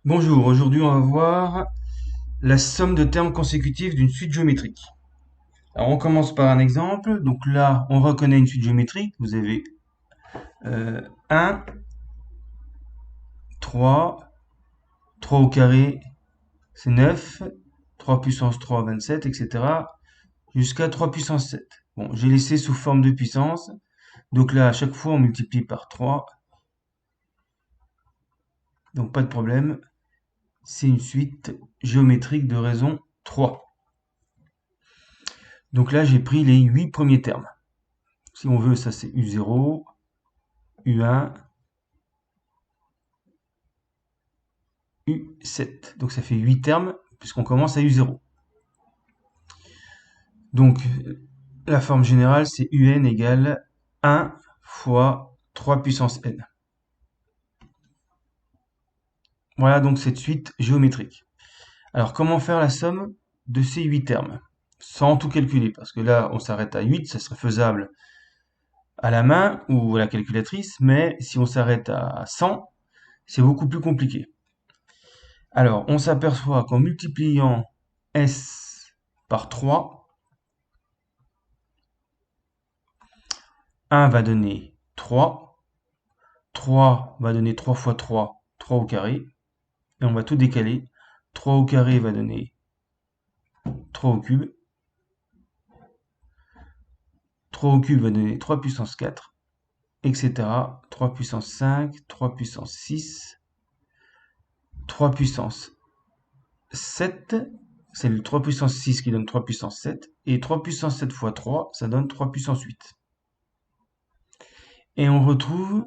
Bonjour, aujourd'hui on va voir la somme de termes consécutifs d'une suite géométrique. Alors on commence par un exemple. Donc là, on reconnaît une suite géométrique. Vous avez 1, 3, 3 au carré, c'est 9, 3 puissance 3, 27, etc. jusqu'à 3 puissance 7. Bon, j'ai laissé sous forme de puissance. Donc là, à chaque fois, on multiplie par 3. Donc pas de problème. C'est une suite géométrique de raison 3. Donc là, j'ai pris les 8 premiers termes. Si on veut, ça c'est U0, U1, U7. Donc ça fait 8 termes puisqu'on commence à U0. Donc la forme générale c'est UN égale 1 fois 3 puissance n. Voilà donc cette suite géométrique. Alors comment faire la somme de ces 8 termes sans tout calculer? Parce que là on s'arrête à 8, ça serait faisable à la main ou à la calculatrice, mais si on s'arrête à 100, c'est beaucoup plus compliqué. Alors on s'aperçoit qu'en multipliant S par 3, 1 va donner 3, 3 va donner 3 fois 3, 3 au carré, et on va tout décaler. 3 au carré va donner 3 au cube, 3 au cube va donner 3 puissance 4, etc. 3 puissance 5, 3 puissance 6, 3 puissance 7, c'est le 3 puissance 6 qui donne 3 puissance 7, et 3 puissance 7 fois 3, ça donne 3 puissance 8. Et on retrouve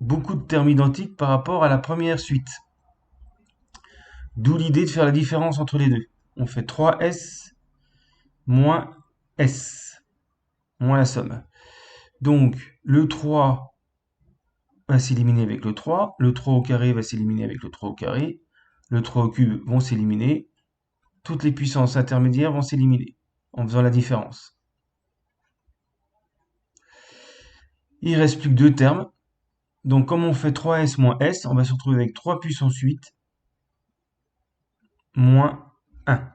beaucoup de termes identiques par rapport à la première suite. D'où l'idée de faire la différence entre les deux. On fait 3S moins S, moins la somme. Donc, le 3 va s'éliminer avec le 3 au carré va s'éliminer avec le 3 au carré, le 3 au cube vont s'éliminer, toutes les puissances intermédiaires vont s'éliminer en faisant la différence. Il reste plus que deux termes. Donc, comme on fait 3S moins S, on va se retrouver avec 3 puissance 8 moins 1.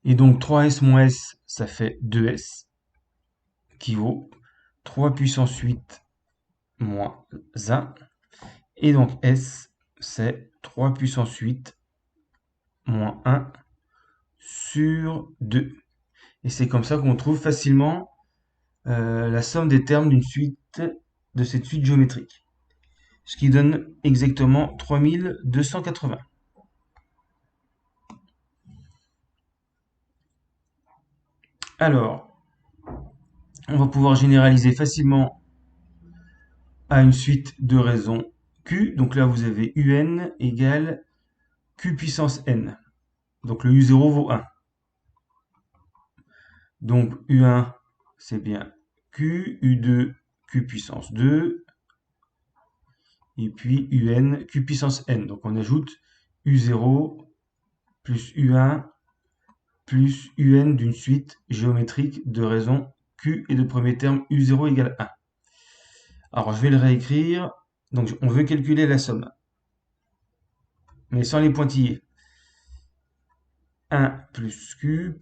Et donc 3S moins S, ça fait 2S, qui vaut 3 puissance 8 moins 1. Et donc S, c'est 3 puissance 8 moins 1 sur 2. Et c'est comme ça qu'on trouve facilement la somme des termes d'une suite, de cette suite géométrique. Ce qui donne exactement 3280. Alors, on va pouvoir généraliser facilement à une suite de raisons Q. Donc là, vous avez UN égale Q puissance N. Donc le U0 vaut 1. Donc U1, c'est bien Q, U2, Q puissance 2, et puis UN, Q puissance N. Donc on ajoute U0 plus U1 plus UN d'une suite géométrique de raison Q et de premier terme U0 égale 1. Alors je vais le réécrire. Donc on veut calculer la somme, mais sans les pointillés. 1 plus Q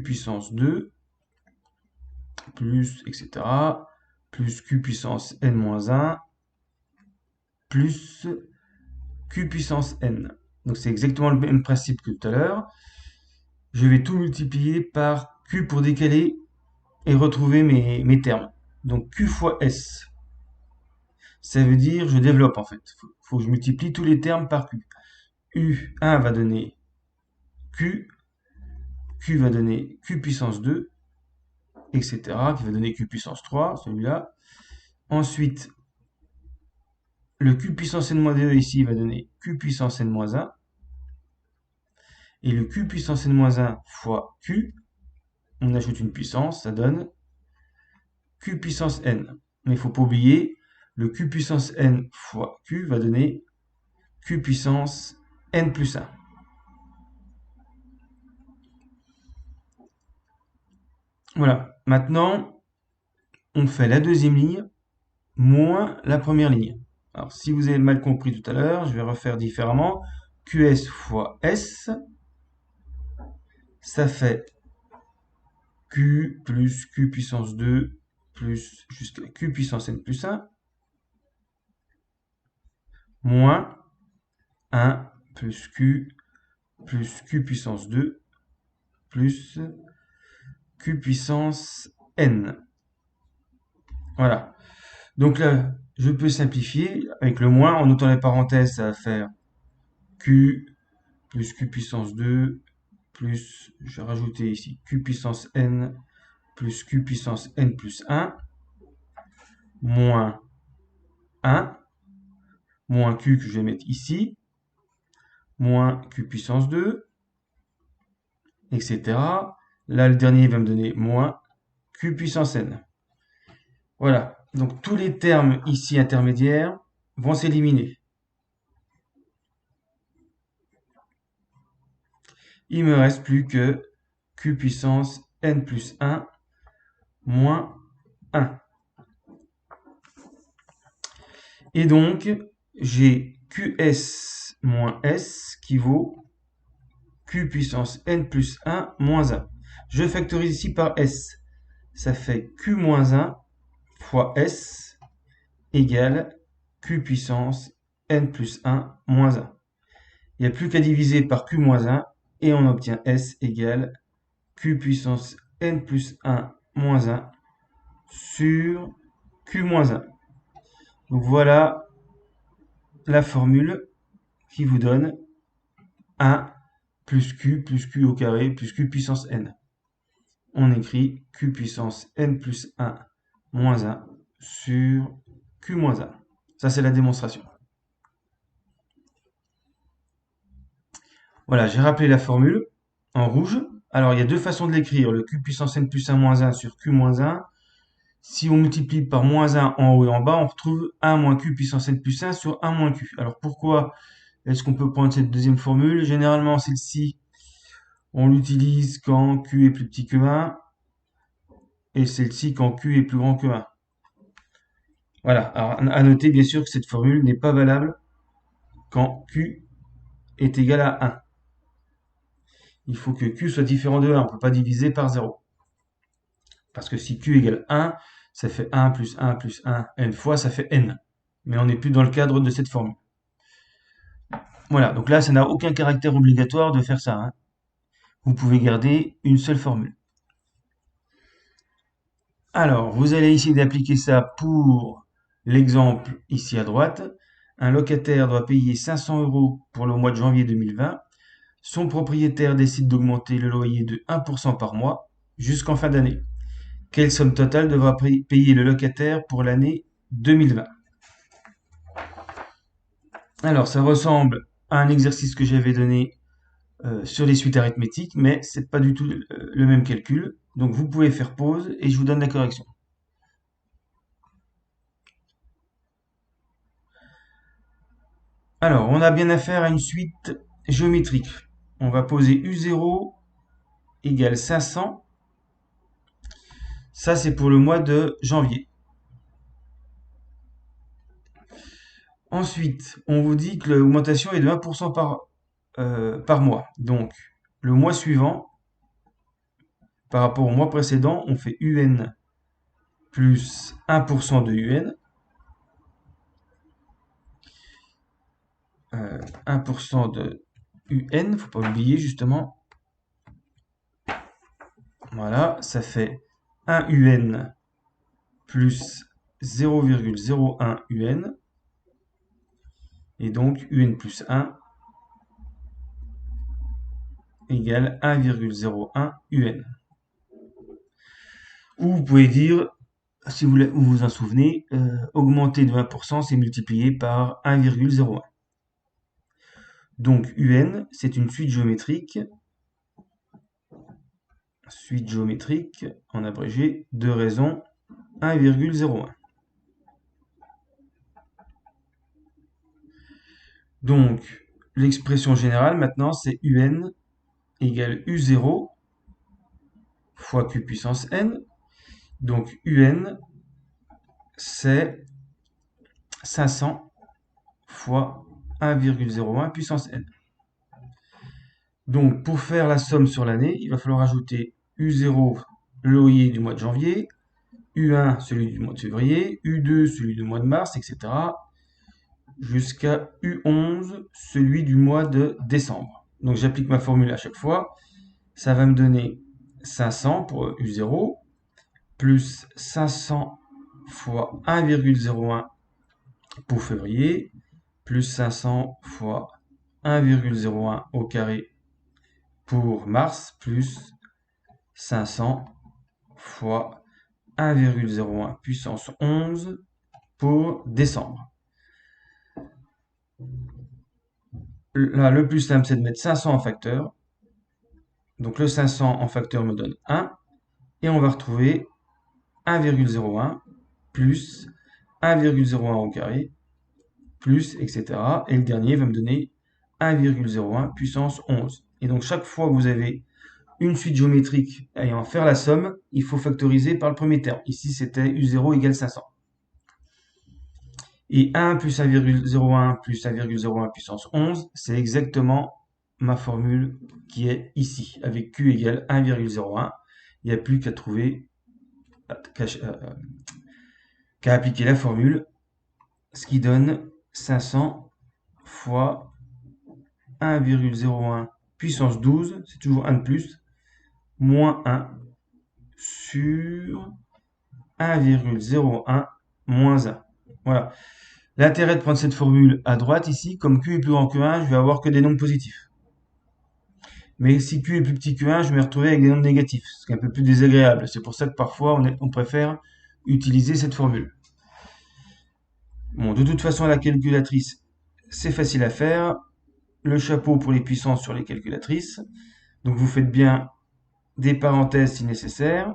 puissance 2, plus, etc., plus Q puissance N-1, plus Q puissance N. Donc c'est exactement le même principe que tout à l'heure. Je vais tout multiplier par Q pour décaler et retrouver mes termes. Donc Q fois S. Ça veut dire, je développe en fait. Faut que je multiplie tous les termes par Q. U1 va donner Q, Q va donner Q puissance 2, etc., qui va donner Q puissance 3, celui-là. Ensuite, le Q puissance n-2 ici va donner Q puissance n-1. Et le Q puissance n-1 fois Q, on ajoute une puissance, ça donne Q puissance n. Mais il ne faut pas oublier, le Q puissance n fois Q va donner Q puissance n plus 1. Voilà. Maintenant, on fait la deuxième ligne. moins la première ligne. Alors, si vous avez mal compris tout à l'heure, je vais refaire différemment. QS fois S, ça fait Q plus Q puissance 2 plus jusqu'à Q puissance N plus 1, moins 1 plus Q puissance 2 plus Q puissance N. Voilà. Donc là, je peux simplifier avec le moins. En notant les parenthèses, ça va faire Q plus Q puissance 2 plus, je vais rajouter ici Q puissance N plus Q puissance N plus 1 moins 1 moins Q que je vais mettre ici moins Q puissance 2, etc. Là, le dernier va me donner moins Q puissance N. Voilà. Donc, tous les termes ici intermédiaires vont s'éliminer. Il me reste plus que Q puissance N plus 1 moins 1. Et donc, j'ai QS moins S qui vaut Q puissance N plus 1 moins 1. Je factorise ici par S. Ça fait Q moins 1 fois S égale Q puissance N plus 1 moins 1. Il n'y a plus qu'à diviser par Q moins 1 et on obtient S égale Q puissance N plus 1 moins 1 sur Q moins 1. Donc voilà la formule qui vous donne 1 plus Q au carré plus Q puissance N. On écrit Q puissance N plus 1 moins 1 sur Q moins 1. Ça, c'est la démonstration. Voilà, j'ai rappelé la formule en rouge. Alors, il y a deux façons de l'écrire. Le Q puissance N plus 1 moins 1 sur Q moins 1. Si on multiplie par moins 1 en haut et en bas, on retrouve 1 moins Q puissance N plus 1 sur 1 moins Q. Alors, pourquoi est-ce qu'on peut prendre cette deuxième formule? Généralement, celle-ci, on l'utilise quand Q est plus petit que 1 et celle-ci quand Q est plus grand que 1. Voilà. Alors, à noter, bien sûr, que cette formule n'est pas valable quand Q est égal à 1. Il faut que Q soit différent de 1. On ne peut pas diviser par 0. Parce que si Q égale 1, ça fait 1 plus 1 plus 1 n fois, ça fait n. Mais on n'est plus dans le cadre de cette formule. Voilà, donc là, ça n'a aucun caractère obligatoire de faire ça, hein. Vous pouvez garder une seule formule. Alors, vous allez essayer d'appliquer ça pour l'exemple ici à droite. Un locataire doit payer 500 € pour le mois de janvier 2020. Son propriétaire décide d'augmenter le loyer de 1% par mois jusqu'en fin d'année. Quelle somme totale devra payer le locataire pour l'année 2020? Alors, ça ressemble à un exercice que j'avais donné sur les suites arithmétiques, mais c'est pas du tout le même calcul. Donc, vous pouvez faire pause et je vous donne la correction. Alors, on a bien affaire à une suite géométrique. On va poser U0 égale 500. Ça, c'est pour le mois de janvier. Ensuite, on vous dit que l'augmentation est de 1% par mois. Donc, le mois suivant, par rapport au mois précédent, on fait UN plus 1% de UN. 1% de UN, faut pas oublier justement. Voilà, ça fait 1 UN plus 0,01 UN. Et donc UN plus 1 égale 1,01 UN. Ou vous pouvez dire, si vous vous en souvenez, augmenter de 20%, c'est multiplié par 1,01. Donc UN, c'est une suite géométrique en abrégé de raison 1,01. Donc, l'expression générale maintenant, c'est UN égale U0 fois Q puissance N. Donc, UN, c'est 500 fois 1,01 puissance n. Donc, pour faire la somme sur l'année, il va falloir ajouter U0, le loyer du mois de janvier, U1, celui du mois de février, U2, celui du mois de mars, etc. jusqu'à U11, celui du mois de décembre. Donc, j'applique ma formule à chaque fois. Ça va me donner 500 pour U0, plus 500 fois 1,01 pour février, plus 500 fois 1,01 au carré pour mars, plus 500 fois 1,01 puissance 11 pour décembre. Là, le plus simple, c'est de mettre 500 en facteur. Donc le 500 en facteur me donne 1. Et on va retrouver 1,01 plus 1,01 au carré, plus, etc. Et le dernier va me donner 1,01 puissance 11. Et donc chaque fois que vous avez une suite géométrique ayant à faire la somme, il faut factoriser par le premier terme. Ici, c'était U0 égale 500. Et 1 plus 1,01 plus 1,01 puissance 11, c'est exactement ma formule qui est ici, avec Q égale 1,01. Il n'y a plus qu'à trouver, qu'à appliquer la formule, ce qui donne 500 fois 1,01 puissance 12, c'est toujours 1 de plus, moins 1 sur 1,01 moins 1. Voilà. L'intérêt de prendre cette formule à droite ici, comme Q est plus grand que 1, je vais avoir que des nombres positifs. Mais si Q est plus petit que 1, je vais me retrouver avec des nombres négatifs, ce qui est un peu plus désagréable. C'est pour ça que parfois on préfère utiliser cette formule. Bon, de toute façon, la calculatrice, c'est facile à faire. Le chapeau pour les puissances sur les calculatrices. Donc vous faites bien des parenthèses si nécessaire.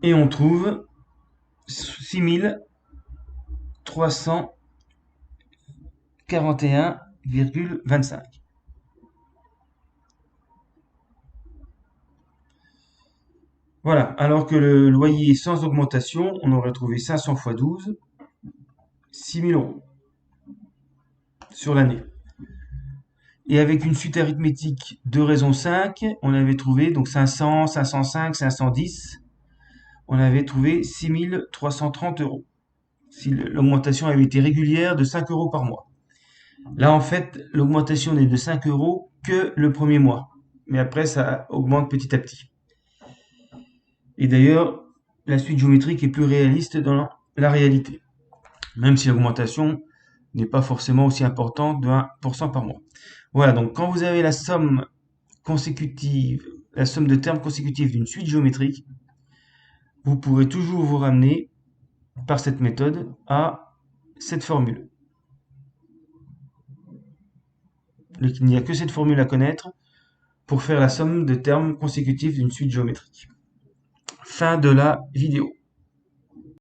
Et on trouve 6341,25. Voilà, alors que le loyer sans augmentation, on aurait trouvé 500 fois 12, 6000 euros sur l'année. Et avec une suite arithmétique de raison 5, on avait trouvé donc 500, 505, 510. On avait trouvé 6330 euros. Si l'augmentation avait été régulière de 5 euros par mois. Là, en fait, l'augmentation n'est de 5 euros que le premier mois. Mais après, ça augmente petit à petit. Et d'ailleurs, la suite géométrique est plus réaliste dans la réalité. Même si l'augmentation n'est pas forcément aussi importante de 1% par mois. Voilà, donc quand vous avez la somme consécutive, la somme de termes consécutifs d'une suite géométrique, vous pourrez toujours vous ramener par cette méthode à cette formule. Il n'y a que cette formule à connaître pour faire la somme de termes consécutifs d'une suite géométrique. Fin de la vidéo.